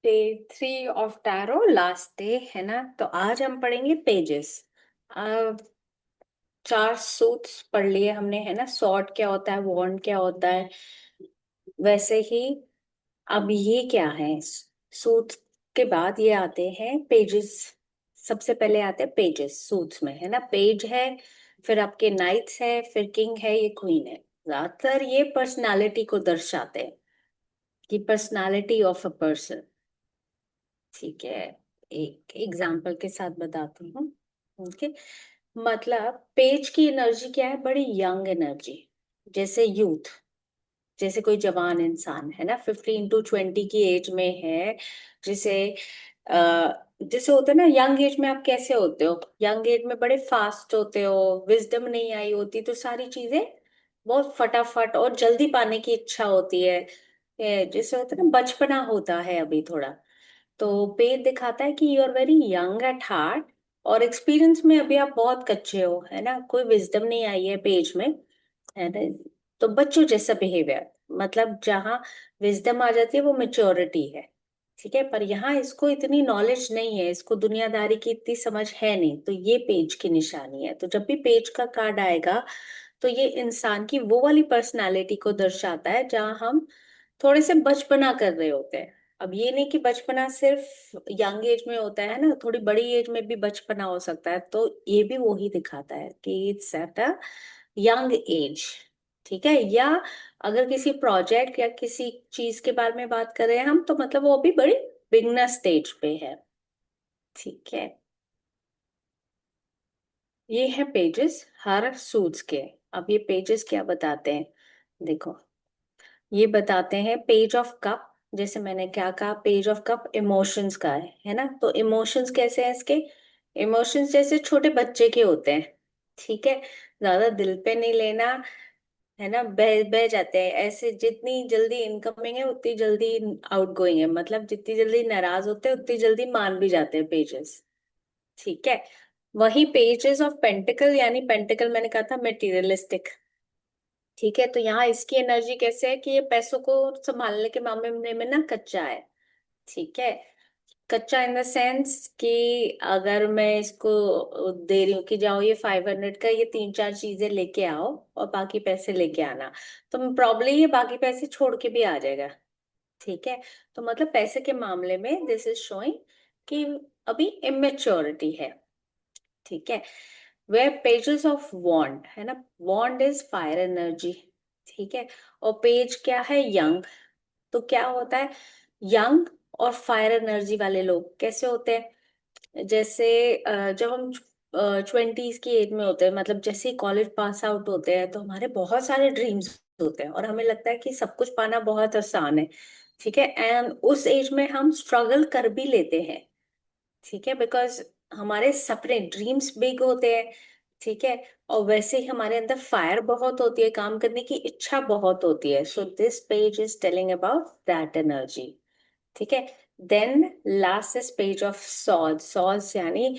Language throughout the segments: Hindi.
Day 3 of tarot, last day है ना। तो आज हम पढ़ेंगे पेजेस। अब 4 सूट्स पढ़ लिए हमने, है ना। सॉर्ड क्या होता है, वॉन्ड क्या होता है, वैसे ही अब ये क्या है। सूट्स के बाद ये आते हैं पेजेस। सबसे पहले आते हैं पेजेस सूट्स में, है ना। पेज है, फिर आपके नाइट्स है, फिर किंग है, ये क्वीन है। ज्यादातर ये पर्सनालिटी को दर्शाते हैं कि पर्सनालिटी ऑफ अ पर्सन। ठीक है, एक एग्जाम्पल के साथ बताती हूँ। ओके, मतलब पेज की एनर्जी क्या है, बड़ी यंग एनर्जी। जैसे यूथ, जैसे कोई जवान इंसान है ना, 15 to 20 की एज में है। जैसे जैसे होता है ना, यंग एज में आप कैसे होते हो, यंग एज में बड़े फास्ट होते हो, विजडम नहीं आई होती, तो सारी चीजें बहुत फटाफट और जल्दी पाने की इच्छा होती है। जैसे होता है ना, बचपना होता है अभी थोड़ा। तो पेज दिखाता है कि you are very young at heart, और एक्सपीरियंस में अभी आप बहुत कच्चे हो, है ना। कोई विजडम नहीं आई है पेज में, है ना। तो बच्चों जैसा बिहेवियर, मतलब जहाँ विजडम आ जाती है वो मेच्योरिटी है। ठीक है, पर यहाँ इसको इतनी नॉलेज नहीं है, इसको दुनियादारी की इतनी समझ है नहीं, तो ये पेज की निशानी है। तो जब भी पेज का कार्ड आएगा, तो ये इंसान की वो वाली पर्सनालिटी को दर्शाता है जहाँ हम थोड़े से बचपना कर रहे होते हैं। अब ये नहीं कि बचपना सिर्फ यंग एज में होता है ना, थोड़ी बड़ी एज में भी बचपना हो सकता है। तो ये भी वही दिखाता है कि it's at a young age. ठीक है, या अगर किसी प्रोजेक्ट या किसी चीज के बारे में बात कर रहे हैं हम, तो मतलब वो अभी बड़ी बिगनर स्टेज पे है। ठीक है, ये है पेजेस हर सूट्स के। अब ये पेजेस क्या बताते हैं, देखो। ये बताते हैं पेज ऑफ कप। जैसे मैंने क्या कहा, पेज ऑफ कप इमोशंस का है ना। तो इमोशंस कैसे हैं इसके, इमोशंस जैसे छोटे बच्चे के होते हैं। ठीक है, ज्यादा दिल पे नहीं लेना, है ना। बह बह जाते हैं ऐसे, जितनी जल्दी इनकमिंग है उतनी जल्दी आउट गोइंग है, मतलब जितनी जल्दी नाराज होते हैं उतनी जल्दी मान भी जाते हैं पेजेस। ठीक है, वही पेजेस ऑफ पेंटिकल, यानी पेंटिकल मैंने कहा था मेटीरियलिस्टिक। ठीक है, तो यहाँ इसकी एनर्जी कैसे है कि ये पैसों को संभालने के मामले में ना कच्चा है। ठीक है, कच्चा इन द सेंस कि अगर मैं इसको दे रही हूँ कि जाओ ये 500 का, ये 3 4 चीजें लेके आओ और बाकी पैसे लेके आना, तो प्रॉब्लम ये बाकी पैसे छोड़ के भी आ जाएगा। ठीक है, तो मतलब पैसे के मामले में दिस इज शोइंग कि अभी इमेच्योरिटी है। ठीक है, वे पेजेस ऑफ वॉन्ड, है ना। वॉन्ड इज फायर एनर्जी। ठीक है, और पेज क्या है, यंग। तो क्या होता है, यंग और फायर एनर्जी वाले लोग कैसे होते हैं। जैसे जब हम 20s की एज में होते हैं, मतलब जैसे ही कॉलेज पास आउट होते हैं, तो हमारे बहुत सारे ड्रीम्स होते हैं और हमें लगता है कि सब कुछ पाना बहुत आसान है। ठीक है, एंड उस एज में हम स्ट्रगल कर भी लेते हैं। ठीक है, बिकॉज हमारे सपने ड्रीम्स बिग होते हैं। ठीक है, और वैसे ही हमारे अंदर फायर बहुत होती है, काम करने की इच्छा बहुत होती है। So this page is telling about that energy. ठीक है, then last is page of sword. Swords यानी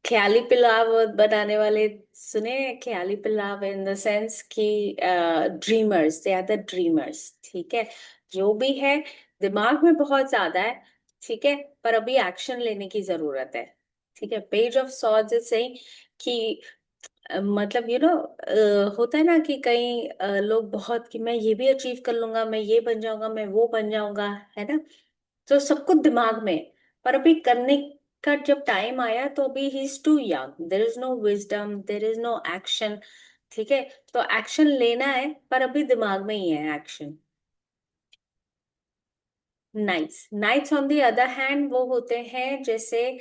ख्याली पुलाव बनाने वाले, सुने ख्याली पुलाव इन द सेंस कि dreamers, they are the dreamers. ठीक है, जो भी है दिमाग में बहुत ज्यादा है। ठीक है, पर अभी एक्शन लेने की जरूरत है। ठीक है, page of swords is saying कि मतलब होता है ना कि कई लोग बहुत कि मैं ये भी अचीव कर लूंगा, मैं ये बन जाऊंगा, मैं वो बन जाऊंगा, है ना। तो सब कुछ दिमाग में है, पर अभी करने का जब टाइम आया तो अभी ही is too young, there is no wisdom, there is no action. ठीक है, तो एक्शन लेना है पर अभी दिमाग में ही है action. Knights, knights on the other hand वो होते हैं जैसे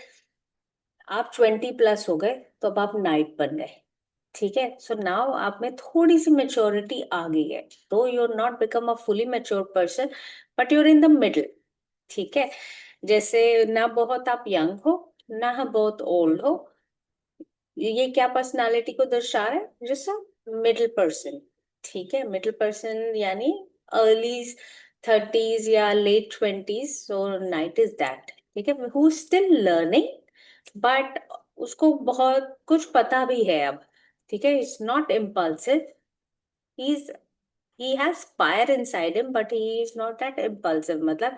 आप 20+ हो गए, तो अब आप नाइट बन गए। ठीक है, सो नाउ आप में थोड़ी सी मेच्योरिटी आ गई है, तो you are not become a fully mature person, but you're in the middle. ठीक है, जैसे ना बहुत आप यंग हो, ना बहुत ओल्ड हो। ये क्या पर्सनालिटी को दर्शा रहा है, जैसा मिडिल पर्सन। ठीक है, मिडिल पर्सन यानी अर्ली 30s या late 20s। So knight is that. ठीक है, हु स्टिल लर्निंग, बट उसको बहुत कुछ पता भी है अब। ठीक है, it's not impulsive, he is, he has fire inside him but he is not that impulsive, मतलब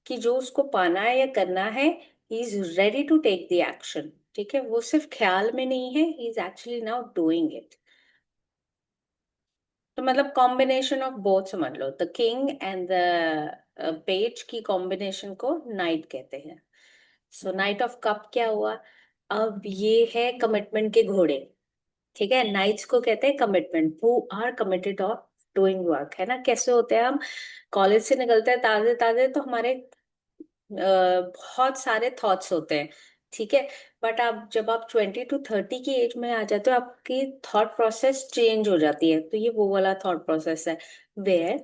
कि जो उसको पाना है या करना है, he is ready to take the action. ठीक है, वो सिर्फ ख्याल में नहीं है, he is actually now doing it. तो मतलब कॉम्बिनेशन ऑफ बोथ समझ लो, the king and the page की कॉम्बिनेशन को नाइट कहते हैं। सो नाइट ऑफ कप क्या हुआ? अब ये है कमिटमेंट के घोड़े। ठीक है, नाइट्स को कहते हैं commitment, who are committed of doing work. है ना, कैसे होते हैं हम? कॉलेज से निकलते हैं ताजे ताजे, तो हमारे बहुत सारे थॉट्स होते हैं। ठीक है, बट आप जब आप 20 to 30 की एज में आ जाते हो, आपकी थॉट प्रोसेस चेंज हो जाती है। तो ये वो वाला थॉट प्रोसेस है वेयर,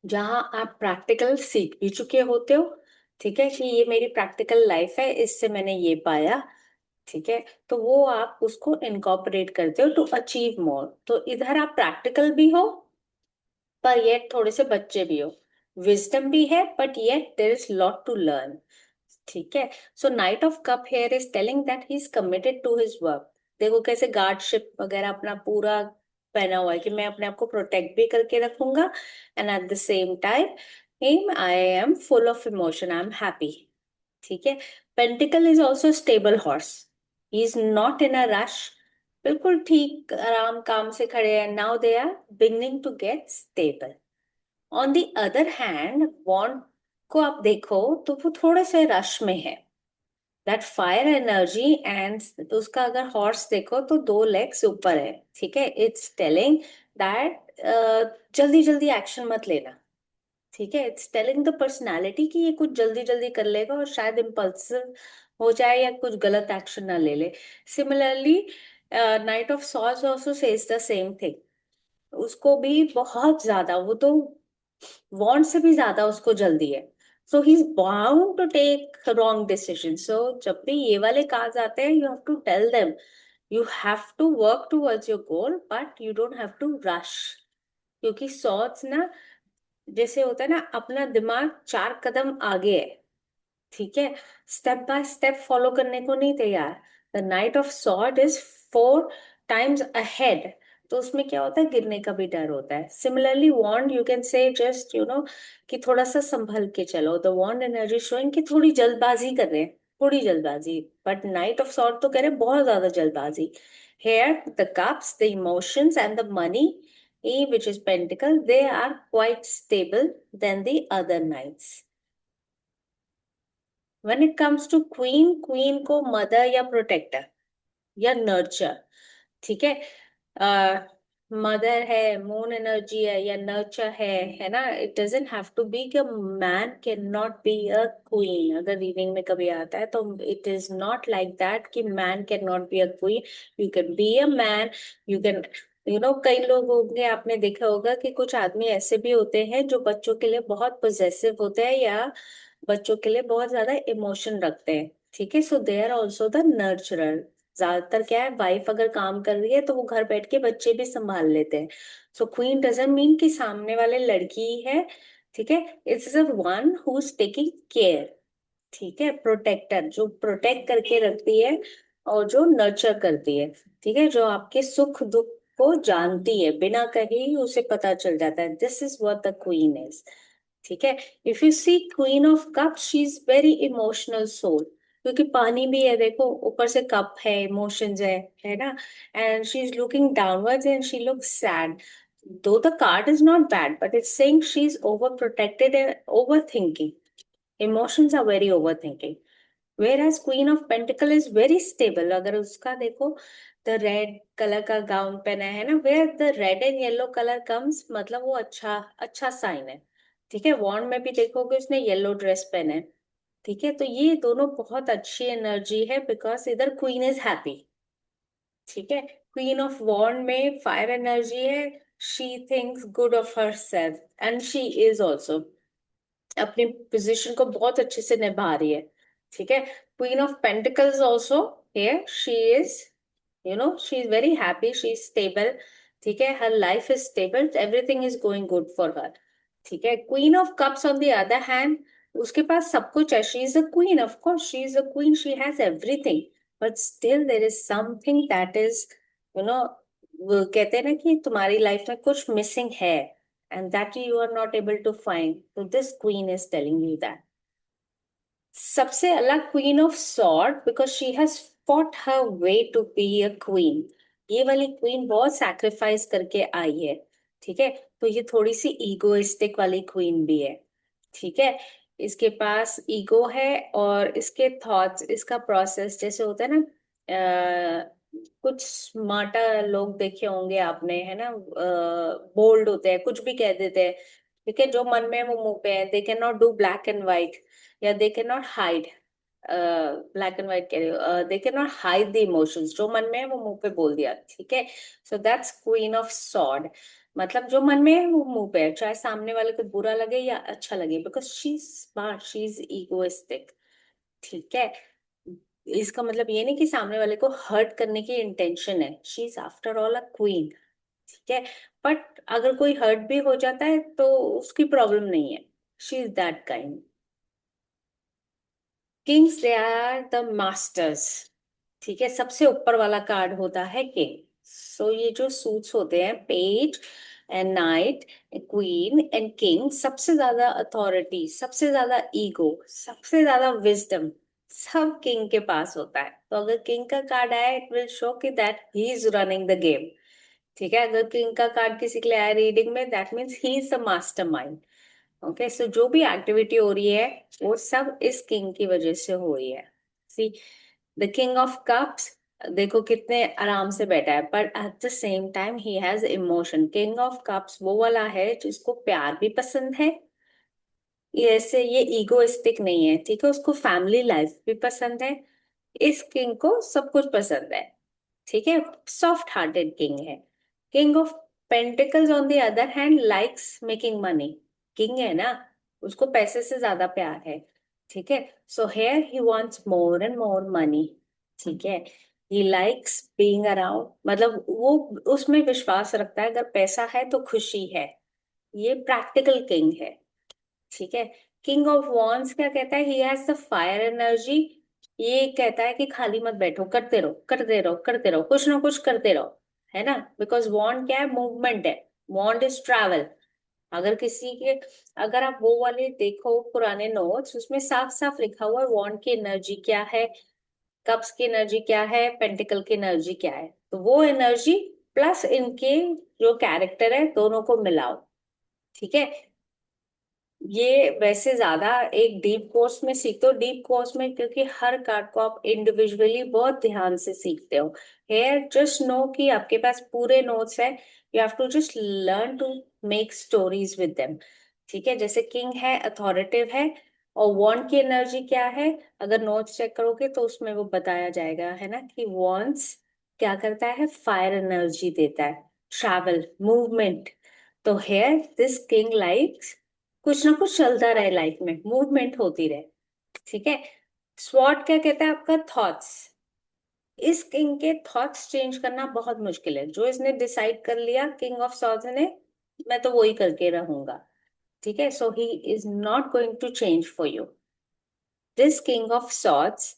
जहां आप प्रैक्टिकल सीख भी चुके होते हो। ठीक है, कि ये मेरी प्रैक्टिकल लाइफ है, इससे मैंने ये पाया। ठीक है, तो वो आप उसको इनकॉर्पोरेट करते हो टू अचीव मोर। तो इधर आप प्रैक्टिकल भी हो, पर येट थोड़े से बच्चे भी हो। विजडम भी है, but yet there is lot to learn. ठीक है, so knight of cup here is telling that he is committed to his work. देखो कैसे गार्डशिप वगैरह अपना पूरा पहना हुआ है कि मैं अपने आप को प्रोटेक्ट भी करके रखूंगा, and at the same time I am full of emotion, I am happy. ठीक है, pentacle is also stable horse, he is not in a rush. बिल्कुल ठीक, आराम काम से खड़े हैं, now they are beginning to get stable. On the other hand, wand को आप देखो तो वो थोड़े से रश में है, दैट फायर एनर्जी। एंड उसका अगर हॉर्स देखो तो दो लेग्स ऊपर है। ठीक है, इट्स टेलिंग दैट जल्दी जल्दी एक्शन मत लेना। ठीक है, इट्स टेलिंग द पर्सनालिटी कि ये कुछ जल्दी जल्दी कर लेगा और शायद इम्पल्सिव हो जाए या कुछ गलत एक्शन ना ले ले। Similarly night of swords also says the same thing. उसको भी बहुत ज्यादा, वो तो वांट से भी ज्यादा उसको जल्दी है। So he is bound to take wrong decision. So जब भी ये वाले कार्ड्स आते हैं, you have to tell them you have to work towards your goal, but you don't have to rush. क्योंकि सॉर्ड्स ना, जैसे होता है ना, अपना दिमाग 4 कदम आगे है। ठीक है, स्टेप बाय स्टेप फॉलो करने को नहीं तैयार। The night of sword is 4 times ahead. तो उसमें क्या होता है, गिरने का भी डर होता है। Similarly wand, you can say just कि थोड़ा सा संभल के चलो। द वॉन्ड एनर्जी शोइंग कि थोड़ी जल्दबाजी कर रहे हैं, थोड़ी जल्दबाजी। बट नाइट ऑफ सॉर्ड तो कह रहे हैं बहुत ज्यादा जल्दबाजी। Here the cups, the emotions and the money, E, which is pentacle, they are quite stable than the other knights. When it comes to queen, queen को मदर या प्रोटेक्टर या नर्चर। ठीक है, मदर है, मून एनर्जी है या नर्चर है ना। It doesn't have to be कि man can not be a queen. अगर रीडिंग में कभी आता है तो it is not like that कि man can not be a queen. You can be a man, you can कई लोग होंगे, आपने देखा होगा कि कुछ आदमी ऐसे भी होते हैं जो बच्चों के लिए बहुत पोजेसिव होते हैं या बच्चों के लिए बहुत ज्यादा इमोशन रखते हैं। ठीक है, so they are also the nurturer. ज्यादातर क्या है, वाइफ अगर काम कर रही है तो वो घर बैठ के बच्चे भी संभाल लेते हैं। सो क्वीन डजंट मीन कि सामने वाले लड़की ही है। ठीक है, it's a one who is taking care. ठीक है, प्रोटेक्टर जो प्रोटेक्ट करके रखती है और जो नर्चर करती है। ठीक है, जो आपके सुख दुख को जानती है, बिना कहे ही उसे पता चल जाता है। This is what the queen is. ठीक है, if you see queen of cup, she is very emotional soul. क्योंकि पानी भी है, देखो ऊपर से कप है, इमोशंस है ना। And she is looking downwards and she looks sad. Though the card is not bad, but it's saying she is over protected and over thinking. Emotions are very over thinking. Whereas Queen of Pentacle is very stable। अगर उसका देखो, द रेड कलर का गाउन पहना है ना, where the red and yellow colour comes, मतलब वो अच्छा अच्छा साइन है। ठीक है, वॉन्ड में भी देखोगे उसने येलो ड्रेस पहना है। ठीक है, तो ये दोनों बहुत अच्छी एनर्जी है, बिकॉज इधर क्वीन इज हैप्पी। ठीक है, क्वीन ऑफ वॉन्ड में फायर एनर्जी है, she thinks good of her self and she is also अपनी पोजीशन को बहुत अच्छे से निभा रही है। ठीक है, queen of pentacles also here, she is she is very happy, she is stable. ठीक है, हर life is stable, everything is going good for her. ठीक है, queen of cups on the other hand, उसके पास सब कुछ है। She is a queen, of course she is a queen, she has everything. But still there is something that is you know वो कहते हैं ना कि तुम्हारी लाइफ में कुछ मिसिंग है, and that you are not able to find. So this queen is telling you that. सबसे अलग queen of sword because she has fought her way to be a queen. ये वाली क्वीन बहुत सैक्रिफाइस करके आई है। ठीक है, तो ये थोड़ी सी ईगोइस्टिक वाली क्वीन भी है। ठीक है, इसके पास ईगो है और इसके थॉट्स, इसका प्रोसेस जैसे होता है ना, कुछ स्मार्टर लोग देखे होंगे आपने, है ना, बोल्ड होते हैं, कुछ भी कह देते हैं। ठीक है, जो मन में है वो मुंह पे है, they can not do black and white, या they can not hide. Black and white कह रही हो, they can not hide the emotions, जो मन में है वो मुंह पे बोल दिया। ठीक है, so that's queen of sword. मतलब जो मन में है वो मुंह पे है, चाहे सामने वाले को बुरा लगे या अच्छा लगे, because she is smart, she is egoistic. ठीक है, इसका मतलब ये नहीं कि सामने वाले को हर्ट करने की इंटेंशन है, she is after all a queen. ठीक है, बट अगर कोई हर्ट भी हो जाता है तो उसकी प्रॉब्लम नहीं है, she is that kind. Kings they are the masters. ठीक है, सबसे ऊपर वाला कार्ड होता है किंग। सो ये जो सूट्स होते हैं, page and night, queen and king, सबसे ज्यादा अथॉरिटी, सबसे ज्यादा ईगो, सबसे ज्यादा विजडम सब किंग के पास होता है। तो अगर किंग का कार्ड आया, इट विल शो कि that he is running the game. ठीक है, अगर किंग का कार्ड किसी के लिए आया रीडिंग में, that means he is the mastermind. Okay, so जो भी एक्टिविटी हो रही है वो सब इस किंग की वजह से हो रही है। सी, द किंग ऑफ कप्स, देखो कितने आराम से बैठा है, पर eight the same time he has emotion. King of cups वो वाला है जिसको प्यार भी पसंद है, ये ऐसे, ये इगोइस्टिक नहीं है। ठीक है, उसको फैमिली लाइफ भी पसंद है, इस किंग को सब कुछ पसंद है। ठीक है, सॉफ्ट हार्टेड किंग है। King of pentacles on the other hand likes making money. King है ना, उसको पैसे से ज्यादा प्यार है। ठीक है, so here he wants more and more money. ठीक है, ही लाइक्स बीइंग अराउंड, मतलब वो उसमें विश्वास रखता है, अगर पैसा है तो खुशी है। ये प्रैक्टिकल किंग है। ठीक है, किंग ऑफ वॉन्स क्या कहता है, he has the fire energy. ये कहता है कि खाली मत बैठो, करते रहो करते रहो करते रहो, कुछ ना कुछ करते रहो, है ना, बिकॉज वॉन्ड क्या है, मूवमेंट है। वॉन्ड इज ट्रैवल। अगर किसी के, अगर आप वो वाले देखो पुराने नोट्स, उसमें साफ साफ लिखा हुआ है वॉन्ड की एनर्जी क्या है, कप्स की एनर्जी क्या है, पेंटिकल की एनर्जी क्या है। तो वो एनर्जी प्लस इनके जो कैरेक्टर है, दोनों को मिलाओ। ठीक है, ये वैसे ज्यादा एक डीप कोर्स में सीखते हो, डीप कोर्स में, क्योंकि हर कार्ड को आप इंडिविजुअली बहुत ध्यान से सीखते हो। हेयर जस्ट नो कि आपके पास पूरे नोट्स है, you have to just learn to make stories with them. ठीक है, जैसे किंग है, अथॉरिटिव है, और वॉन्ट की एनर्जी क्या है, अगर नोट्स चेक करोगे तो उसमें वो बताया जाएगा, है ना, कि वॉन्ट्स क्या करता है, फायर एनर्जी देता है, ट्रैवल, मूवमेंट। तो हेयर दिस किंग लाइक्स कुछ ना कुछ चलता रहे लाइफ में, मूवमेंट होती रहे। ठीक है, स्वॉट क्या कहता है, आपका थॉट्स। इस किंग के थॉट्स चेंज करना बहुत मुश्किल है। जो इसने डिसाइड कर लिया किंग ऑफ सॉर्ड्स ने, मैं तो वही करके रहूंगा। ठीक है, so he is not going to change for you, this king of swords.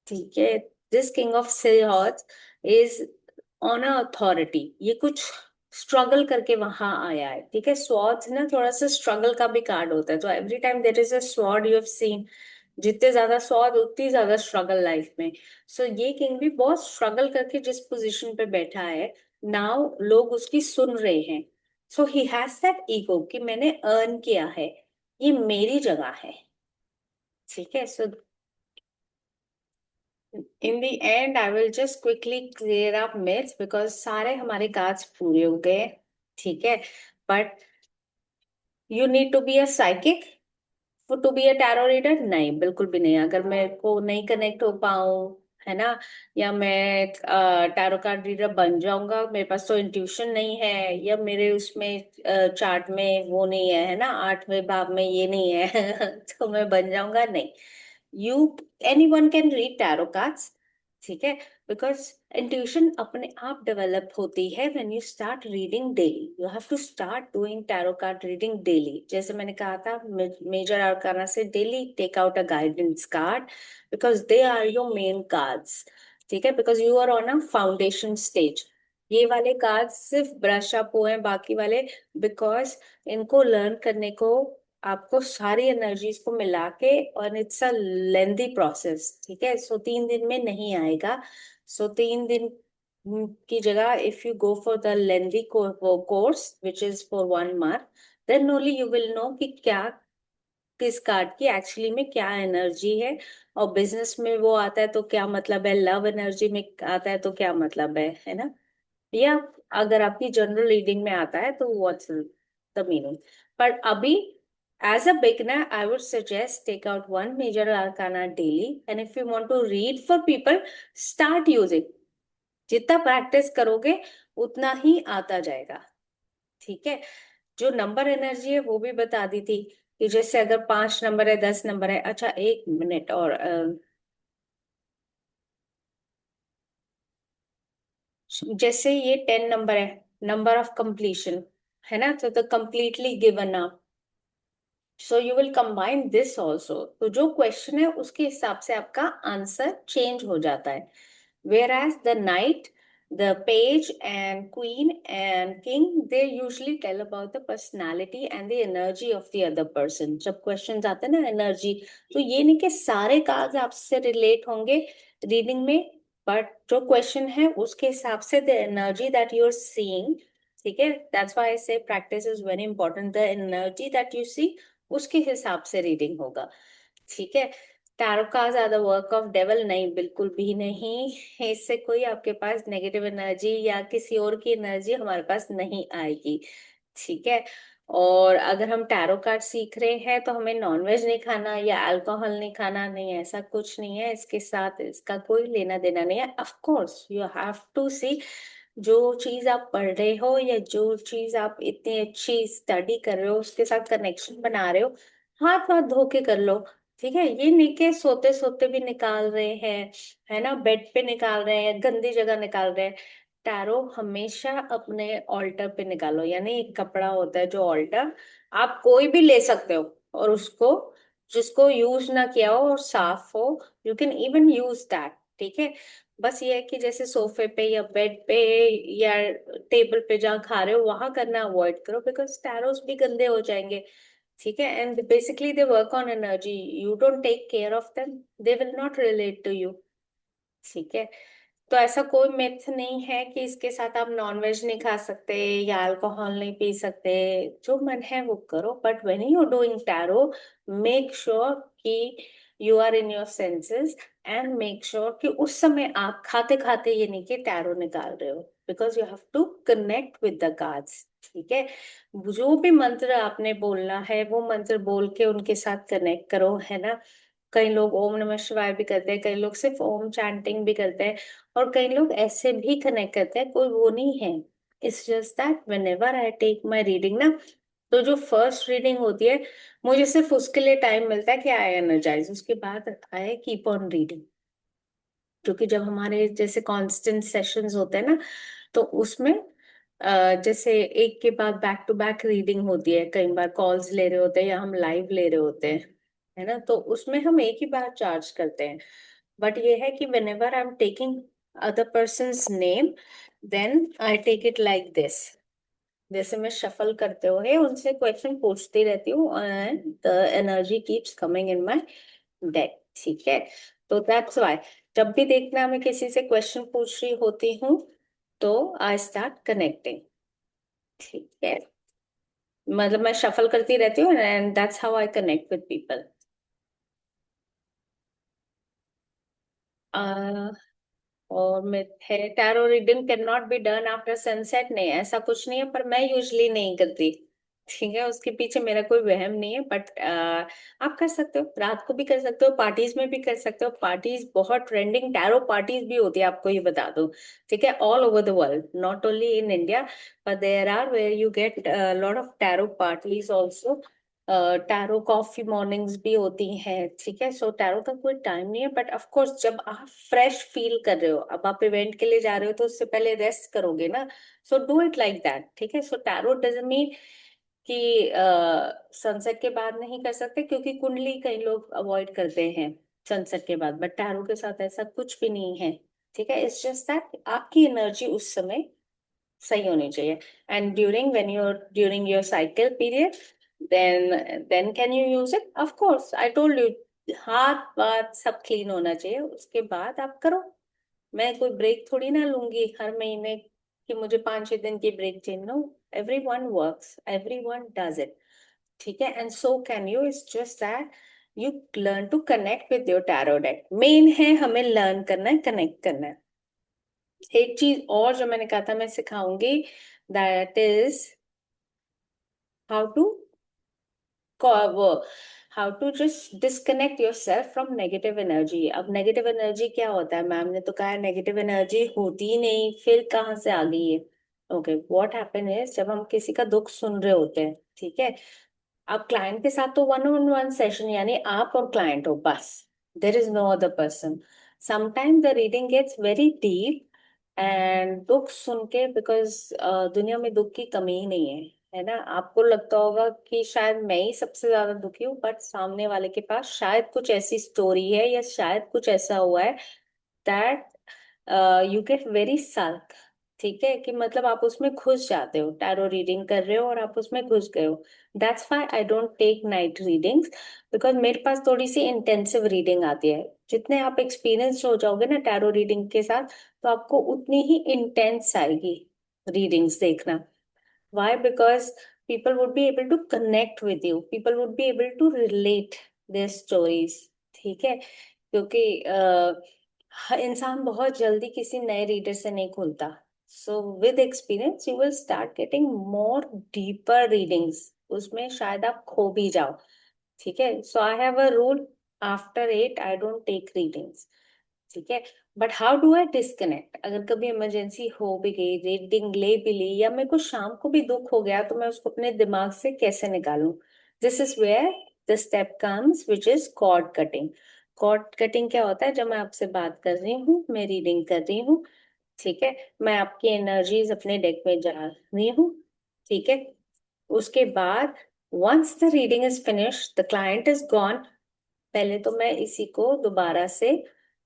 ठीक है, this king of swords is on a authority, ये कुछ स्ट्रगल करके वहां आया है। ठीक है, स्वॉर्ड्स ना थोड़ा सा स्ट्रगल का भी कार्ड होता है, तो every time there is a sword you have seen, जितने ज्यादा स्वॉर्ड उतनी ज्यादा स्ट्रगल लाइफ में। सो ये किंग भी बहुत स्ट्रगल करके जिस पोजीशन पे बैठा है, नाउ लोग उसकी सुन रहे हैं। सो ही हैज दैट ईगो कि मैंने अर्न किया है, ये मेरी जगह है। ठीक है, so in the end I will just quickly clear up myths, because सारे हमारे कार्ड्स पूरे हो गए। ठीक है, but you need to be a psychic to be a tarot reader, नहीं बिल्कुल भी नहीं। अगर मेरे को नहीं कनेक्ट हो पाऊँ, है ना, या मैं टैरो कार्ड रीडर बन जाऊंगा, मेरे पास तो इंट्यूशन नहीं है, या मेरे उसमें चार्ट में वो नहीं है ना, आठवें भाव में ये नहीं है तो मैं बन जाऊंगा, नहीं। You, any one can read tarot cards. ठीक है, बिकॉज इंट्यूशन अपने आप डेवलप होती है when you start reading daily. You have to start doing tarot card reading daily. जैसे मैंने कहा था, मेजर आर्काना से daily take out a guidance card, because they are your main cards. ठीक है, because you are on a foundation stage. ये वाले कार्ड सिर्फ ब्रश अप हुए हैं, बाकी वाले बिकॉज इनको लर्न करने को आपको सारी एनर्जीज को मिला के, और इट्स अ लेंदी प्रोसेस, ठीक है। सो 3 दिन में नहीं आएगा। सो 3 दिन की जगह if you go for the lengthy course which is for 1 month, then only you will know कि क्या, किस कार्ड की एक्चुअली में क्या एनर्जी है। और बिजनेस में वो आता है तो क्या मतलब है, लव एनर्जी में आता है तो क्या मतलब है ना। या अगर आपकी जनरल रीडिंग में आता है तो व्हाट्स द मीनिंग। पर अभी as a beginner I would suggest take out one major arcana daily, and if you want to read for people, start using. जितना प्रैक्टिस करोगे उतना ही आता जाएगा, ठीक है। जो नंबर एनर्जी है वो भी बता दी थी, कि जैसे अगर 5 नंबर है, 10 नंबर है। अच्छा, 1 मिनट और जैसे ये 10 नंबर है, नंबर ऑफ कंप्लीशन, है ना, तो the completely given up. So you will combine this also, तो जो क्वेश्चन है उसके हिसाब से आपका आंसर चेंज हो जाता है। Whereas the knight, the page and queen and king, they usually tell about the personality and the energy of the other person. जब questions आते हैं ना एनर्जी, तो ये नहीं कि सारे कार्ड्स आपसे रिलेट होंगे रीडिंग में, बट जो क्वेश्चन है उसके हिसाब से the energy that you are seeing, ठीक है। That's why I say practice is very important. The energy that you see, उसके हिसाब से रीडिंग होगा, ठीक है। टैरो का ज्यादा वर्क ऑफ डेवल नहीं, बिल्कुल भी नहीं। इससे कोई आपके पास नेगेटिव एनर्जी या किसी और की एनर्जी हमारे पास नहीं आएगी, ठीक है। और अगर हम टैरो कार्ड सीख रहे हैं तो हमें नॉनवेज नहीं खाना या अल्कोहल नहीं खाना, नहीं, ऐसा कुछ नहीं है। इसके साथ इसका कोई लेना देना नहीं है। Of course you have to see, जो चीज आप पढ़ रहे हो या जो चीज आप इतनी अच्छी स्टडी कर रहे हो उसके साथ कनेक्शन बना रहे हो, हाथ हाथ धो के कर लो, ठीक है। ये नहीं कि सोते सोते भी निकाल रहे हैं, है ना, बेड पे निकाल रहे हैं, गंदी जगह निकाल रहे हैं। टैरो हमेशा अपने ऑल्टर पे निकालो, यानी एक कपड़ा होता है जो ऑल्टर, आप कोई भी ले सकते हो, और उसको, जिसको यूज ना किया हो और साफ हो, you can even use that, ठीक है। बस ये है कि जैसे सोफे पे या बेड पे या टेबल पे जहाँ खा रहे हो वहां करना अवॉइड करो, बिकॉज टैरोस भी गंदे हो जाएंगे, ठीक है। And basically they work on energy, you don't take care of them, they will not relate to you, ठीक है। तो ऐसा कोई मिथ नहीं है कि इसके साथ आप नॉनवेज नहीं खा सकते या अल्कोहल नहीं पी सकते, जो मन है वो करो। But when you doing tarot, make sure कि you are in your senses, and make sure कि उस समय आप खाते खाते ये नहीं कि टैरो निकाल रहे हो, because you have to connect with the cards, ठीक है। जो भी मंत्र आपने बोलना है वो मंत्र बोल के उनके साथ कनेक्ट करो, है ना। कई लोग ओम नमः शिवाय भी करते हैं, कई लोग सिर्फ ओम चैंटिंग भी करते हैं, और कई लोग ऐसे भी कनेक्ट करते हैं, कोई वो नहीं है। It's just that whenever I take my reading ना, तो जो फर्स्ट रीडिंग होती है, मुझे सिर्फ उसके लिए टाइम मिलता है कि आई एनर्जाइज, उसके बाद आई कीप ऑन रीडिंग। क्योंकि जब हमारे जैसे कांस्टेंट सेशंस होते हैं ना, तो उसमें जैसे एक के बाद बैक टू बैक रीडिंग होती है, कई बार कॉल्स ले रहे होते हैं या हम लाइव ले रहे होते हैं, है ना, तो उसमें हम एक ही बार चार्ज करते हैं। बट ये है कि whenever I am taking other person's name, then I take it like this. जैसे मैं शफल करते हुए उनसे क्वेश्चन पूछती रहती हूँ, and the energy keeps coming in my deck, ठीक है। तो दैट्स व्हाई जब भी देखना मैं किसी से क्वेश्चन पूछ रही होती हूँ, तो आई स्टार्ट कनेक्टिंग, ठीक है। मतलब मैं शफल करती रहती हूँ, and that's how I connect with people. और मिथ है tarot reading can not be done after sunset, नहीं ऐसा कुछ नहीं है, पर मैं यूजली नहीं करती, ठीक है। उसके पीछे मेरा कोई वहम नहीं है, बट आप कर सकते हो, रात को भी कर सकते हो, पार्टीज में भी कर सकते हो। पार्टीज बहुत ट्रेंडिंग टैरो पार्टीज भी होती है, आपको ये बता दूं, ठीक है, all over the world, not only in India, but there are where you get a lot of tarot parties also। Tarot coffee mornings भी होती हैं, ठीक है। सो टैरो का कोई टाइम नहीं है, बट ऑफ कोर्स जब आप फ्रेश फील कर रहे हो, अब आप इवेंट के लिए जा रहे हो तो उससे पहले रेस्ट करोगे ना, so do it like that, ठीक है। सो टैरो डजंट मीन कि सनसेट के बाद नहीं कर सकते, क्योंकि कुंडली कई लोग अवॉइड करते हैं सनसेट के बाद, बट टैरो के साथ ऐसा कुछ भी नहीं है, ठीक है। इट्स जस्ट दैट आपकी एनर्जी उस समय सही होनी चाहिए। And during when you're during your cycle period, then can you use it? Of course, I told you, हाथ वाथ सब क्लीन होना चाहिए, उसके बाद आप करो। मैं कोई ब्रेक थोड़ी ना लूंगी हर महीने कि मुझे 5-6 दिन की ब्रेक चाहिए। No, everyone works, everyone does it, ठीक है? And so can you, it's just that you learn to connect with your tarot deck. Main है हमें लर्न करना है, कनेक्ट करना है। एक चीज और जो मैंने कहा था मैं सिखाऊंगी, that is how to how to just disconnect yourself from negative energy. अब नेगेटिव एनर्जी क्या होता है? मैम ने तो कहा नेगेटिव एनर्जी होती ही नहीं, फिर कहाँ से आ गई है? ओके, व्हाट हैपन इज, जब हम किसी का दुख सुन रहे होते हैं, ठीक है, अब क्लाइंट के साथ तो 1-on-1 सेशन, यानी आप और क्लाइंट हो बस, there is no other person. Sometime the reading gets very deep and दुख सुन के, बिकॉज दुनिया में दुख की कमी ही नहीं है ना? आपको लगता होगा कि शायद मैं ही सबसे ज्यादा दुखी हूँ, बट सामने वाले के पास शायद कुछ ऐसी स्टोरी है या शायद कुछ ऐसा हुआ है दैट यू गेट वेरी सल्क, ठीक है, कि मतलब आप उसमें घुस जाते हो, टैरो रीडिंग कर रहे हो और आप उसमें घुस गए हो। That's why I don't take night readings, because मेरे पास थोड़ी सी इंटेंसिव रीडिंग आती है। जितने आप एक्सपीरियंस हो जाओगे ना टैरो रीडिंग के साथ, तो आपको उतनी ही इंटेंस आएगी रीडिंग्स देखना। Why? Because people would be able to connect with you. People would be able to relate their stories. ठीक है? क्योंकि इंसान बहुत जल्दी किसी नए रीडर से नहीं खुलता। So with experience you will start getting more deeper readings, उसमें शायद आप खो भी जाओ। ठीक है? So I have a rule, after 8 I don't take readings, ठीक है? But how do I disconnect? अगर कभी इमरजेंसी हो भी गई, रीडिंग ले भी ली, या मेरे को शाम को भी दुख हो गया, तो मैं उसको अपने दिमाग से कैसे निकालूं? This is where the step comes, which is cord cutting. Cord cutting क्या होता है? जब मैं आपसे बात कर रही हूँ, मैं रीडिंग कर रही हूँ, ठीक है, मैं आपकी एनर्जीज अपने डेक में जा रही हूँ, ठीक है, उसके बाद once the reading is finish, the client is gone, पहले तो मैं इसी को दोबारा से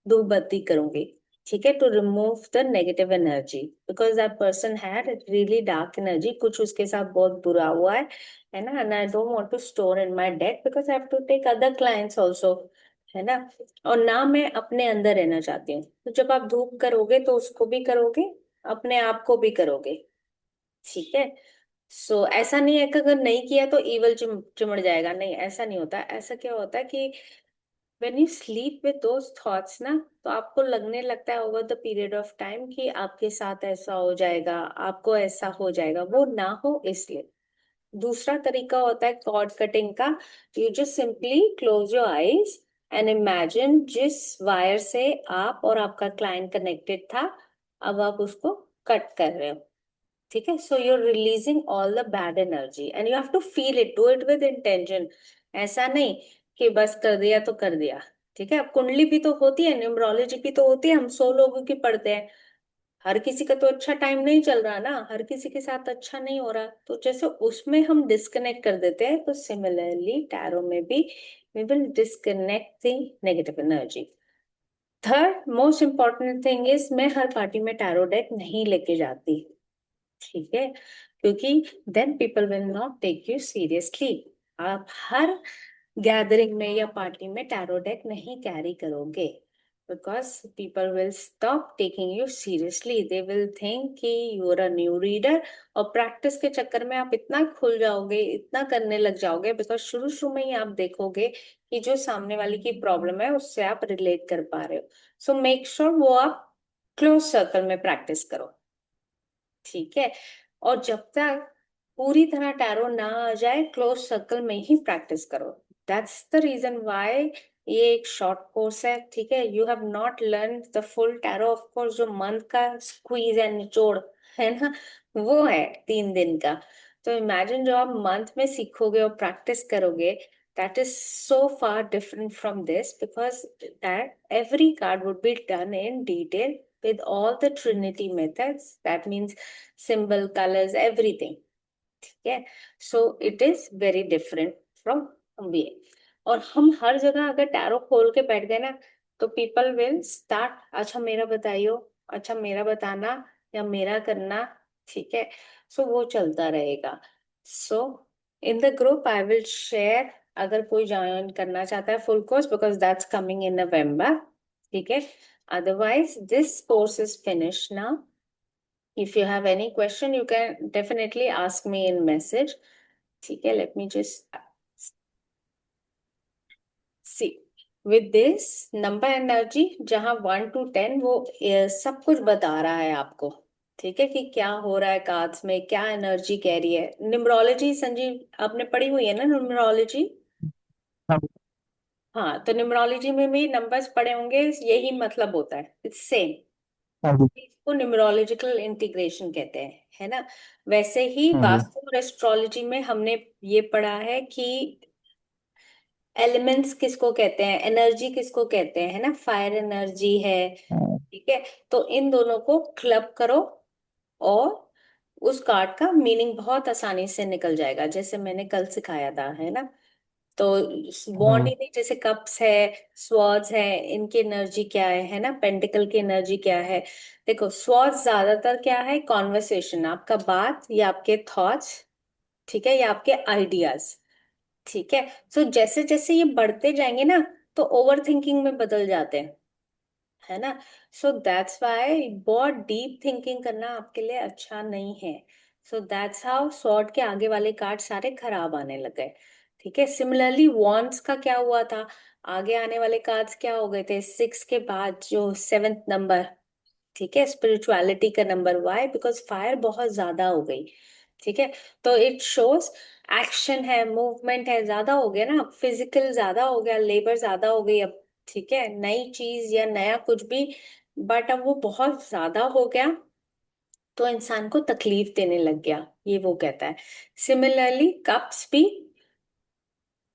धूपबत्ती करूंगी, ठीक है, to remove the negative energy, because that person had really dark energy, कुछ उसके साथ बहुत बुरा हुआ है ना, and I don't want to store in my deck because I have to take other clients also, है ना? और ना मैं अपने अंदर रहना चाहती हूँ। तो जब आप धूप करोगे तो उसको भी करोगे, अपने आप को भी करोगे, ठीक है? सो ऐसा नहीं है कि अगर नहीं किया तो इवल चिमड़ जाएगा, नहीं, ऐसा नहीं होता। ऐसा क्या होता है कि when you sleep with those thoughts ना, तो आपको लगने लगता है over the period of time कि आपके साथ ऐसा हो जाएगा, आपको ऐसा हो जाएगा, वो ना हो इसलिए। दूसरा तरीका होता है कॉर्ड कटिंग का, you just simply close your eyes and imagine जिस वायर से आप और आपका क्लाइंट कनेक्टेड था, अब आप उसको कट कर रहे हो, ठीक है? So you are releasing all the bad energy and you have to feel it, do it with intention. ऐसा नहीं कि बस कर दिया तो कर दिया, ठीक है? अब कुंडली भी तो होती है, न्यूमरोलॉजी भी तो होती है, हम 100 लोगों की पढ़ते हैं, हर किसी का तो अच्छा टाइम नहीं चल रहा ना, हर किसी के साथ अच्छा नहीं हो रहा, तो जैसे उसमें हम डिस्कनेक्ट कर देते हैं, तो सिमिलरली टैरो में भी we will disconnect the negative energy. Third most important thing is, मैं हर पार्टी में टैरो डेक नहीं लेके जाती, ठीक है, क्योंकि then people will not take you seriously. आप हर गैदरिंग में या पार्टी में टैरो डेक नहीं कैरी करोगे, because people will stop taking you seriously, they will think कि you are a new reader, और प्रैक्टिस के चक्कर में आप इतना खुल जाओगे, इतना करने लग जाओगे, बिकॉज शुरू शुरू में ही आप देखोगे कि जो सामने वाले की प्रॉब्लम है उससे आप रिलेट कर पा रहे हो। सो मेक श्योर वो आप क्लोज सर्कल में प्रैक्टिस करो, ठीक है? और जब तक पूरी तरह टैरो ना आ जाए, क्लोज सर्कल में ही प्रैक्टिस करो। दैट्स द रीजन व्हाई ये एक शॉर्ट कोर्स है, ठीक है? You have not learn the full tarot, of course जो मंथ का स्क्वीज एंड निचोड़ है ना, वो है 3 दिन का। तो इमेजिन जो आप मंथ में सीखोगे और प्रैक्टिस करोगे, that is so far different from this, because that every card would be done in detail with all the Trinity methods, that means symbol, colors, everything, ठीक है? So it is very different from MBA। और हम हर जगह अगर टैरो खोल के बैठ गए ना, तो people will start, अच्छा मेरा बताइयो, अच्छा मेरा बताना, या मेरा करना, ठीक है? सो वो चलता रहेगा। So in the group I will share, अगर कोई ज्वाइन करना चाहता है full course, because that's coming in November, ठीक है। Otherwise this course is finish now. If you have any question you can definitely ask me in message, ठीक है। Let me just see with this number energy, जहां 1 to 10 वो सब कुछ बता रहा है आपको, ठीक है, कि क्या हो रहा है कार्ड्स में, क्या एनर्जी कह रही है। न्यूमरोलॉजी संजीव आपने पढ़ी हुई है ना, न्यूमरोलॉजी? हाँ। हाँ, तो न्यूमरोलॉजी में भी नंबर्स पढ़े होंगे, यही मतलब होता है, इट्स सेम। हाँ जी। इसको न्यूमरोलॉजिकल इंटीग्रेशन कहते हैं, है ना। वैसे ही हाँ जी। वास्तु और एस्ट्रोलॉजी में हमने ये पढ़ा है कि एलिमेंट्स किसको कहते हैं, एनर्जी किसको कहते हैं, है ना, फायर एनर्जी है, हाँ। ठीक है। तो इन दोनों को क्लब करो और उस कार्ड का मीनिंग बहुत आसानी से निकल जाएगा, जैसे मैंने कल सिखाया था, है ना। तो बॉन्ड हाँ। ही नहीं, जैसे कप्स है, स्वॉर्ड्स है, इनकी एनर्जी क्या है ना, पेंटिकल की एनर्जी क्या है। देखो स्वॉर्ड्स ज्यादातर क्या है, कॉन्वर्सेशन, आपका बात या आपके थॉट्स, ठीक है, या आपके आइडियाज, ठीक है। सो जैसे जैसे ये बढ़ते जाएंगे ना, तो ओवर थिंकिंग में बदल जाते हैं, है ना। सो दैट्स वाई बहुत डीप थिंकिंग करना आपके लिए अच्छा नहीं है। सो दैट्स हाउ स्वॉर्ड के आगे वाले कार्ड सारे खराब आने लग गए, ठीक है। सिमिलरली वॉन्ड्स का क्या हुआ था, आगे आने वाले कार्ड्स क्या हो गए थे, 6 के बाद जो 7th नंबर, ठीक है, स्पिरिचुअलिटी का नंबर, वाई, बिकॉज फायर बहुत ज्यादा हो गई, ठीक है। तो इट शोज एक्शन है, मूवमेंट है, ज्यादा हो गया ना, फिजिकल ज्यादा हो गया, लेबर ज्यादा हो गई अब, ठीक है, नई चीज या नया कुछ भी, बट अब वो बहुत ज्यादा हो गया तो इंसान को तकलीफ देने लग गया, ये वो कहता है। सिमिलरली कप्स भी,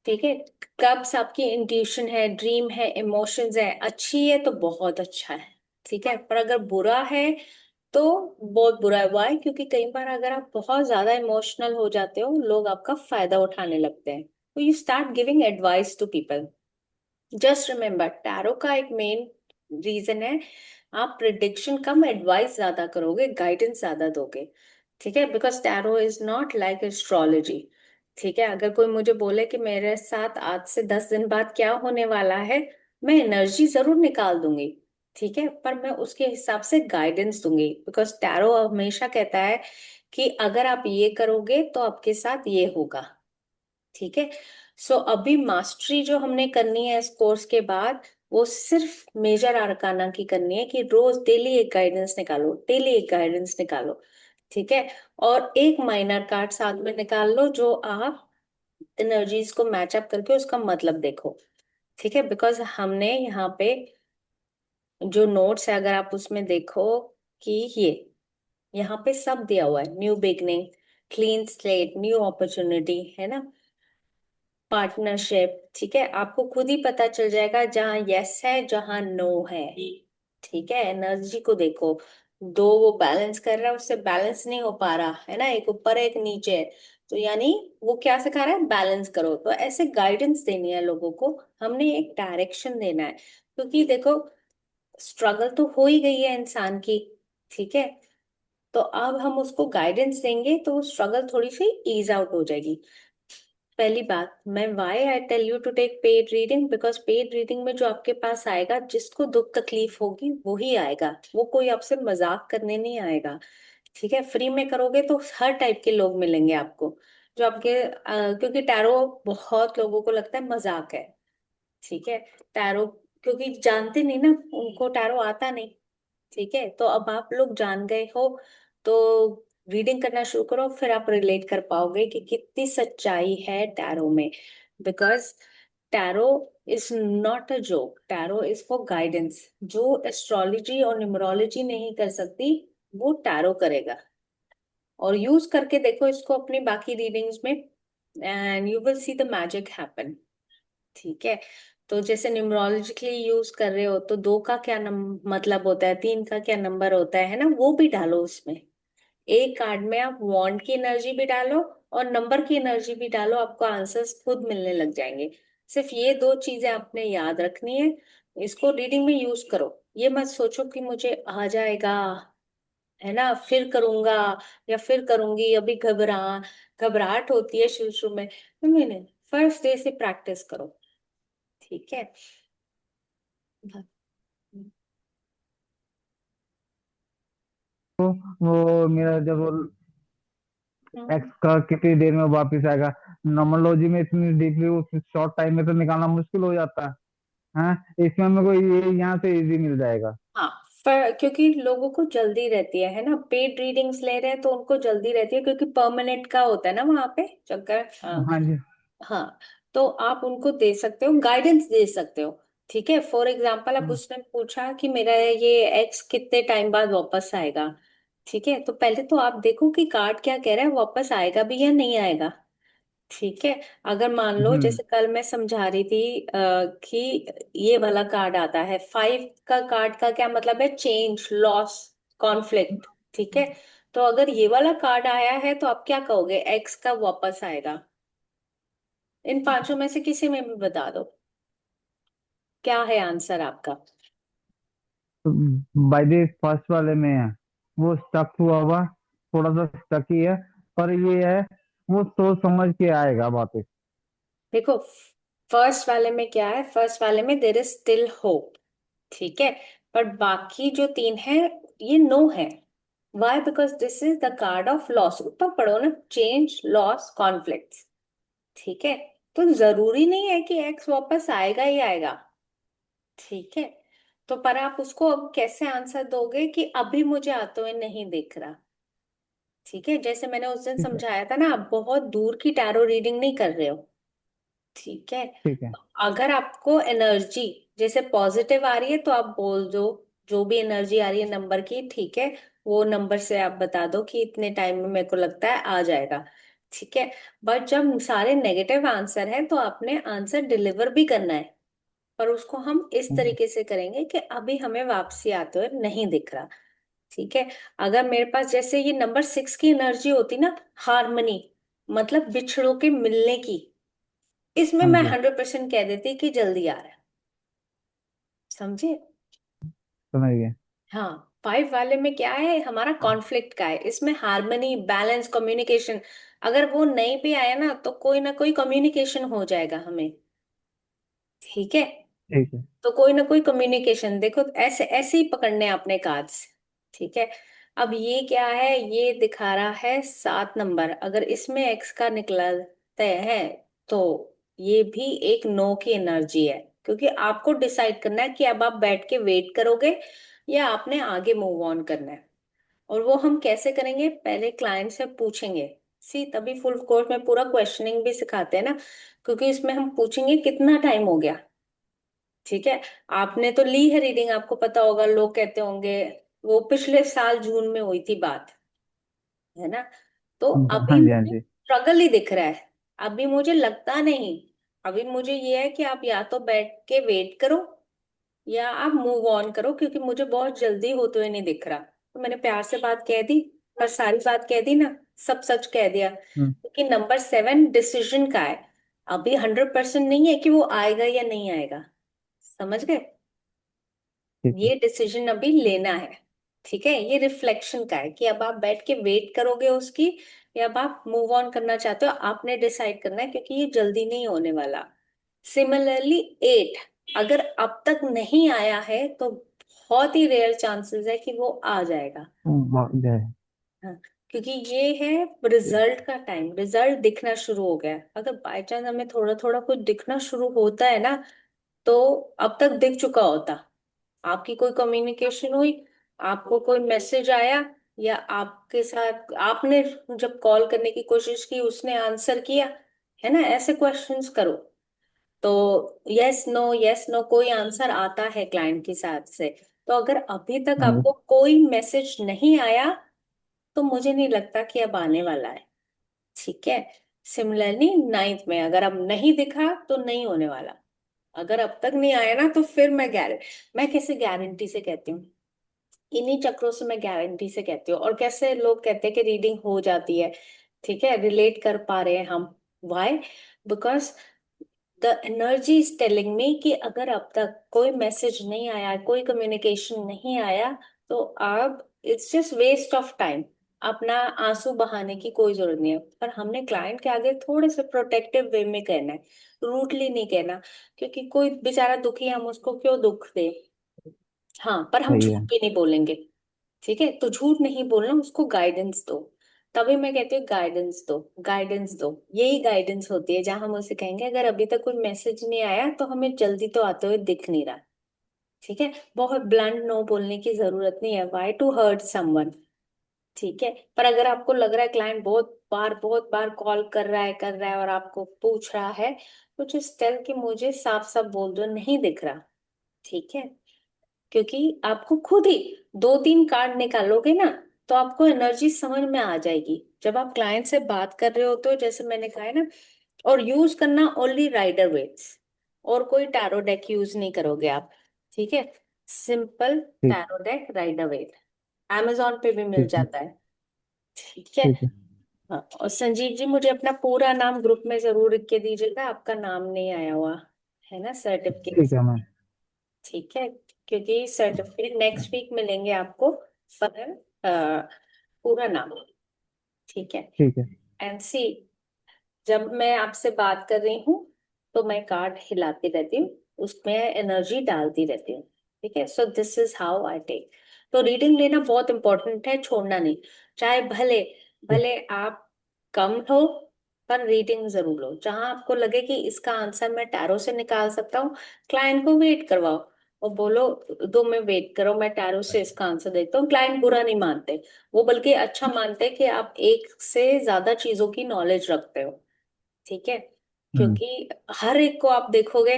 ठीक है, कब्स आपकी इंट्यूशन है, ड्रीम है, इमोशंस है, अच्छी है तो बहुत अच्छा है, ठीक है, पर अगर बुरा है तो बहुत बुरा है। वाई, क्योंकि कई बार अगर आप बहुत ज्यादा इमोशनल हो जाते हो, लोग आपका फायदा उठाने लगते हैं, तो you start giving advice to people. Just remember, tarot का एक मेन रीजन है, आप प्रिडिक्शन कम, एडवाइस ज्यादा करोगे, गाइडेंस ज्यादा दोगे, ठीक है, because tarot is not like astrology, ठीक है। अगर कोई मुझे बोले कि मेरे साथ आज से 10 दिन बाद क्या होने वाला है, मैं एनर्जी जरूर निकाल दूंगी, ठीक है, पर मैं उसके हिसाब से गाइडेंस दूंगी, बिकॉज टैरो हमेशा कहता है कि अगर आप ये करोगे तो आपके साथ ये होगा, ठीक है। सो अभी मास्टरी जो हमने करनी है इस कोर्स के बाद, वो सिर्फ मेजर आर्काना की करनी है, कि रोज डेली एक गाइडेंस निकालो, डेली एक गाइडेंस निकालो, ठीक है। और एक माइनर कार्ड साथ में निकाल लो, जो आप एनर्जीज को मैचअप करके उसका मतलब देखो, ठीक है। बिकॉज हमने यहाँ पे जो नोट्स है, अगर आप उसमें देखो कि ये यहाँ पे सब दिया हुआ है, new beginning, clean slate, new opportunity, है ना, पार्टनरशिप, ठीक है, आपको खुद ही पता चल जाएगा जहाँ यस है जहाँ नो है, ठीक है। एनर्जी को देखो, दो वो बैलेंस कर रहा है, उससे बैलेंस नहीं हो पा रहा है ना, एक ऊपर है एक नीचे है, तो यानी वो क्या सिखा रहा है, बैलेंस करो। तो ऐसे गाइडेंस देनी है लोगों को, हमने एक डायरेक्शन देना है, क्योंकि देखो स्ट्रगल तो हो ही गई है इंसान की, ठीक है, तो अब हम उसको गाइडेंस देंगे तो स्ट्रगल थोड़ी सी ईज आउट हो जाएगी। पहली बात, मैं why I tell you to take paid reading, because paid reading में जो आपके पास आएगा, जिसको दुख तकलीफ होगी वो ही आएगा, वो कोई आपसे मजाक करने नहीं आएगा, ठीक है। फ्री में करोगे तो हर टाइप के लोग मिलेंगे आपको, जो आपके क्योंकि टैरो बहुत लोगों को लगता है मजाक है, ठीक है, टैरो, क्योंकि जानते नहीं ना, उनको टैरो आता नहीं, ठीक है। तो अब आप लोग जान गए हो, तो रीडिंग करना शुरू करो, फिर आप रिलेट कर पाओगे कि कितनी सच्चाई है टैरो में, because tarot is not a joke, tarot is for guidance. जो एस्ट्रोलॉजी और न्यूमरोलॉजी नहीं कर सकती, वो टैरो करेगा। और यूज करके देखो इसको अपनी बाकी रीडिंग्स में, and you will see the magic happen, ठीक है। तो जैसे न्यूमरोलॉजिकली यूज कर रहे हो, तो 2 का क्या मतलब होता है, 3 का क्या नंबर होता है ना, वो भी डालो उसमें। एक कार्ड में आप वॉन्ड की एनर्जी भी डालो और नंबर की एनर्जी भी डालो, आपको आंसर्स खुद मिलने लग जाएंगे। सिर्फ ये 2 चीजें आपने याद रखनी है, इसको रीडिंग में यूज करो। ये मत सोचो कि मुझे आ जाएगा, है ना, फिर करूंगा या फिर करूंगी, अभी घबराहट होती है शुरू शुरू में, तो मैंने फर्स्ट डे से प्रैक्टिस करो। ठीक है। तो वो मेरा जब एक्स का कितनी देर में वापस आएगा, नॉमोलॉजी में इतनी डीपली उस शॉर्ट टाइम में तो निकालना मुश्किल हो जाता है। हाँ, इसमें मेरे को ये यहाँ से इजी मिल जाएगा। हाँ, क्योंकि लोगों को जल्दी रहती है ना, पेड रीडिंग्स ले रहे हैं तो उनको जल्दी रहती है, क्योंकि परमानेंट का होता है ना वहां पे चक्कर। हाँ। हाँ जी। हाँ, तो आप उनको दे सकते हो, गाइडेंस दे सकते हो। ठीक है, फॉर एग्जाम्पल अब हाँ, उसने पूछा कि मेरा ये एक्स कितने टाइम बाद वापस आएगा। ठीक है, तो पहले तो आप देखो कि कार्ड क्या कह रहा है, वापस आएगा भी या नहीं आएगा। ठीक है। अगर मान लो जैसे कल मैं समझा रही थी कि ये वाला कार्ड आता है 5 का, कार्ड का क्या मतलब है, चेंज, लॉस, कॉन्फ्लिक्ट। ठीक है, तो अगर ये वाला कार्ड आया है तो आप क्या कहोगे, एक्स का वापस आएगा। इन पांचों में से किसी में भी बता दो, क्या है आंसर आपका। तो बाय द फर्स्ट वाले में है, वो स्टक हुआ हुआ, थोड़ा सा स्टक ही है, पर ये है वो सोच समझ के आएगा वापस। देखो, फर्स्ट वाले में क्या है, फर्स्ट वाले में देर इज स्टिल होप। ठीक है, पर बाकी जो तीन है ये नो है। Why, because this is the card of loss. ऊपर पढ़ो ना, चेंज, लॉस, कॉन्फ्लिक्ट। ठीक है, तो जरूरी नहीं है कि एक्स वापस आएगा ही आएगा। ठीक है, तो पर आप उसको अब कैसे आंसर दोगे कि अभी मुझे आते हुए नहीं दिख रहा। ठीक है, जैसे मैंने उस दिन ठीक है। समझाया था ना, आप बहुत दूर की टैरो रीडिंग नहीं कर रहे हो। ठीक है, ठीक है। अगर आपको एनर्जी जैसे पॉजिटिव आ रही है तो आप बोल दो, जो भी एनर्जी आ रही है नंबर की, ठीक है, वो नंबर से आप बता दो कि इतने टाइम में मेरे को लगता है आ जाएगा। ठीक है, बट जब सारे नेगेटिव आंसर है तो आपने आंसर डिलीवर भी करना है, पर उसको हम इस तरीके से करेंगे कि अभी हमें वापसी आते हुए नहीं दिख रहा। ठीक है, अगर मेरे पास जैसे ये नंबर 6 की एनर्जी होती ना, हारमनी, मतलब बिछड़ों के मिलने की, इसमें हाँ मैं जी। 100% कह देती कि जल्दी आ रहा है। समझे। समझ गए। हाँ, 5 वाले में क्या है, हमारा कॉन्फ्लिक्ट का है, इसमें हार्मनी, बैलेंस, कम्युनिकेशन। अगर वो नहीं भी आया ना तो कोई ना कोई कम्युनिकेशन हो जाएगा हमें। ठीक है, ठीक है। तो कोई ना कोई कम्युनिकेशन, देखो ऐसे ऐसे ही पकड़ने हैं अपने कार्ड्स। ठीक है, अब ये क्या है, ये दिखा रहा है 7 नंबर, अगर इसमें एक्स का निकलते हैं तो ये भी एक नो की एनर्जी है, क्योंकि आपको डिसाइड करना है कि अब आप बैठ के वेट करोगे या आपने आगे मूव ऑन करना है। और वो हम कैसे करेंगे, पहले क्लाइंट से पूछेंगे। सी, तभी फुल कोर्स में पूरा क्वेश्चनिंग भी सिखाते हैं ना, क्योंकि इसमें हम पूछेंगे कितना टाइम हो गया। ठीक है, आपने तो ली है रीडिंग, आपको पता होगा, लोग कहते होंगे वो पिछले साल जून में हुई थी बात, है ना, तो हाँ अभी जी। हाँ मुझे जी। स्ट्रगल ही दिख रहा है, अभी मुझे लगता नहीं। अभी मुझे ये है कि आप या तो बैठ के वेट करो या आप मूव ऑन करो, क्योंकि मुझे बहुत जल्दी होते हुए नहीं दिख रहा। तो मैंने प्यार से बात कह दी, पर सारी बात कह दी ना, सब सच कह दिया, हम्म, क्योंकि नंबर 7 डिसीजन का है। अभी 100% नहीं है कि वो आएगा या नहीं आएगा। समझ गए, ठीक है। ये डिसीजन अभी लेना है। ठीक है, ये रिफ्लेक्शन का है कि अब आप बैठ के वेट करोगे उसकी, या अब आप मूव ऑन करना चाहते हो, आपने डिसाइड करना है, क्योंकि ये जल्दी नहीं होने वाला। सिमिलरली 8, अगर अब तक नहीं आया है तो बहुत ही रेयर चांसेस है कि वो आ जाएगा। बहुत जय। हाँ, क्योंकि ये है रिजल्ट का टाइम, रिजल्ट दिखना शुरू हो गया है। अगर बाय चांस हमें थोड़ा थोड़ा कुछ दिखना शुरू होता है ना, तो अब तक दिख चुका होता। आपकी कोई कम्युनिकेशन हुई, आपको कोई मैसेज आया, या आपके साथ आपने जब कॉल करने की कोशिश की उसने आंसर किया, है ना, ऐसे क्वेश्चंस करो। तो यस नो, यस नो, कोई आंसर आता है क्लाइंट के साथ से। तो अगर अभी तक हाँ जी। आपको कोई मैसेज नहीं आया तो मुझे नहीं लगता कि अब आने वाला है। ठीक है, सिमिलरली 9th में अगर अब नहीं दिखा तो नहीं होने वाला। अगर अब तक नहीं आया ना तो फिर मैं कैसे गारंटी से कहती हूँ, इन्हीं चक्रों से मैं गारंटी से कहती हूँ। और कैसे लोग कहते हैं कि रीडिंग हो जाती है, ठीक है, रिलेट कर पा रहे हैं हम। Why, because the energy is telling me कि अगर अब तक कोई मैसेज नहीं आया, कोई कम्युनिकेशन नहीं आया, तो अब it's just waste of time. अपना आंसू बहाने की कोई जरूरत नहीं है, पर हमने क्लाइंट के आगे थोड़े से प्रोटेक्टिव वे में कहना है, रूटली नहीं कहना, क्योंकि कोई बेचारा दुखी है, हम उसको क्यों दुख दे। हाँ, पर हम सही झूठ है। भी नहीं बोलेंगे। ठीक है, तो झूठ नहीं बोलना, उसको गाइडेंस दो। तभी मैं कहती हूँ गाइडेंस दो, गाइडेंस दो। यही गाइडेंस होती है, जहां हम उसे कहेंगे अगर अभी तक कोई मैसेज नहीं आया तो हमें जल्दी तो आते हुए दिख नहीं रहा। ठीक है, बहुत ब्लंट नो बोलने की जरूरत नहीं है, वाई टू हर्ट समवन। ठीक है, पर अगर आपको लग रहा है क्लाइंट बहुत बार कॉल कर रहा है और आपको पूछ रहा है, तो जस्ट टेल कि मुझे साफ साफ बोल दो नहीं दिख रहा। ठीक है, क्योंकि आपको खुद ही 2-3 कार्ड निकालोगे ना, तो आपको एनर्जी समझ में आ जाएगी। जब आप क्लाइंट से बात कर रहे हो तो जैसे मैंने कहा है ना, और यूज करना ओनली राइडर वेट्स, और कोई टैरो डेक यूज नहीं करोगे आप। ठीक है, सिंपल ठीक। Tarot deck Rider Waite, amazon पे भी मिल ठीक है। जाता है। ठीक है। ठीक है। हाँ, और संजीव जी मुझे अपना पूरा नाम ग्रुप में जरूर लिख के दीजिएगा, आपका नाम नहीं आया हुआ है ना सर्टिफिकेट। ठीक है मैम। ठीक है, क्योंकि सर्टिफिकेट नेक्स्ट वीक मिलेंगे आपको, पर पूरा नाम। ठीक है। ठीक है। एंड सी, जब मैं आपसे बात कर रही हूँ तो मैं कार्ड हिलाती रहती हूँ, उसमें एनर्जी डालती रहती हूँ। ठीक है, so this is how I take. तो रीडिंग लेना बहुत इंपॉर्टेंट है, छोड़ना नहीं। चाहे भले ठीक। भले आप कम हो, पर रीडिंग जरूर लो। जहां आपको लगे कि इसका आंसर मैं टैरो से निकाल सकता हूँ, क्लाइंट को वेट करवाओ और बोलो 2 में वेट करो, मैं टैरो से इसका आंसर देखता हूँ। क्लाइंट बुरा नहीं मानते, वो बल्कि अच्छा मानते हैं कि आप एक से ज्यादा चीजों की नॉलेज रखते हो। ठीक है, हम्म। क्योंकि हर एक को आप देखोगे,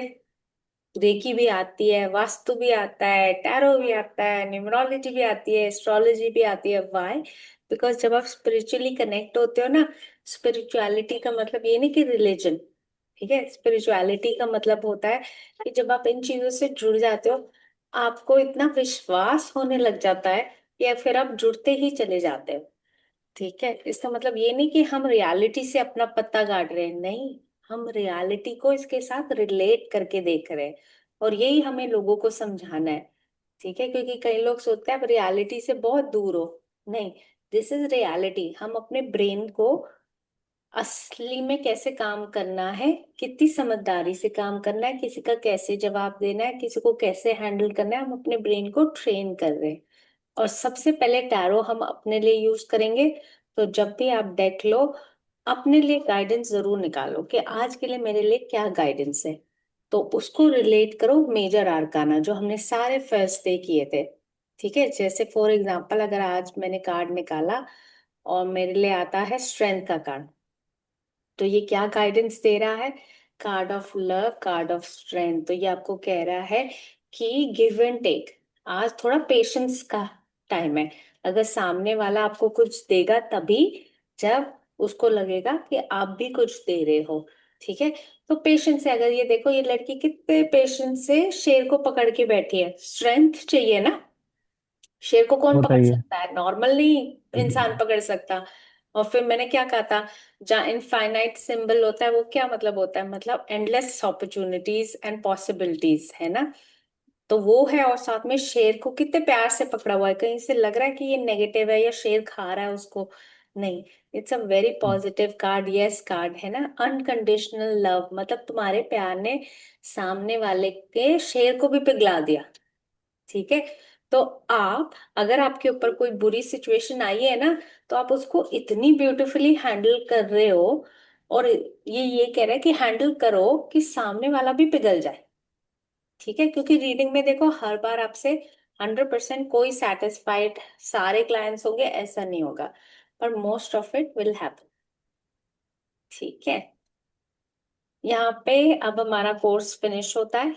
रेकी भी आती है, वास्तु भी आता है, टैरो भी आता है, न्यूमरोलॉजी भी आती है, एस्ट्रोलॉजी भी आती है। व्हाई? बिकॉज जब आप स्पिरिचुअली कनेक्ट होते हो ना, स्पिरिचुअलिटी का मतलब ये नहीं कि रिलीजन। ठीक है, स्पिरिचुअलिटी का मतलब होता है कि जब आप इन चीजों से जुड़ जाते हो, आपको इतना विश्वास होने लग जाता है, या फिर आप जुड़ते ही चले जाते हो। ठीक है, इसका मतलब ये नहीं कि हम रियलिटी से अपना पत्ता गाड़ रहे हैं, नहीं, हम रियलिटी को इसके साथ रिलेट करके देख रहे हैं। और यही हमें लोगों को समझाना है। ठीक है, क्योंकि कई लोग सोचते हैं आप रियलिटी से बहुत दूर हो। नहीं, दिस इज रियलिटी। हम अपने ब्रेन को असली में कैसे काम करना है, कितनी समझदारी से काम करना है, किसी का कैसे जवाब देना है, किसी को कैसे हैंडल करना है, हम अपने ब्रेन को ट्रेन कर रहे हैं। और सबसे पहले टैरो हम अपने लिए यूज करेंगे। तो जब भी आप डेक लो, अपने लिए गाइडेंस जरूर निकालो कि आज के लिए मेरे लिए क्या गाइडेंस है। तो उसको रिलेट करो मेजर आर्काना जो हमने सारे फर्स्ट डे किए थे। ठीक है, जैसे फॉर एग्जांपल अगर आज मैंने कार्ड निकाला और मेरे लिए आता है स्ट्रेंथ का कार्ड, तो ये क्या गाइडेंस दे रहा है? Card of love, card of strength. तो ये आपको कह रहा है कि गिव एंड टेक, आज थोड़ा पेशेंस का टाइम है। अगर सामने वाला आपको कुछ देगा तभी, जब उसको लगेगा कि आप भी कुछ दे रहे हो। ठीक है, तो पेशेंस है। अगर ये देखो, ये लड़की कितने पेशेंस से शेर को पकड़ के बैठी है, स्ट्रेंथ चाहिए ना। शेर को कौन वो पकड़ सही है। सकता है? नॉर्मल नहीं इंसान पकड़ सकता। और फिर मैंने क्या कहा था, जहाँ इनफाइनाइट सिंबल होता है वो क्या मतलब होता है? मतलब एंडलेस अपॉर्चुनिटीज एंड पॉसिबिलिटीज, है ना। तो वो है, और साथ में शेर को कितने प्यार से पकड़ा हुआ है, कहीं से लग रहा है कि ये नेगेटिव है या शेर खा रहा है उसको? नहीं, it's a very positive card, yes card है ना। अनकंडीशनल लव, मतलब तुम्हारे प्यार ने सामने वाले के शेर को भी पिघला दिया। ठीक है, तो आप, अगर आपके ऊपर कोई बुरी सिचुएशन आई है ना, तो आप उसको इतनी ब्यूटीफुली हैंडल कर रहे हो, और ये कह रहा है कि हैंडल करो कि सामने वाला भी पिघल जाए। ठीक है, क्योंकि रीडिंग में देखो हर बार आपसे 100% कोई सेटिस्फाइड सारे क्लाइंट्स होंगे ऐसा नहीं होगा, पर most of it will happen. ठीक है, यहाँ पे अब हमारा कोर्स फिनिश होता है।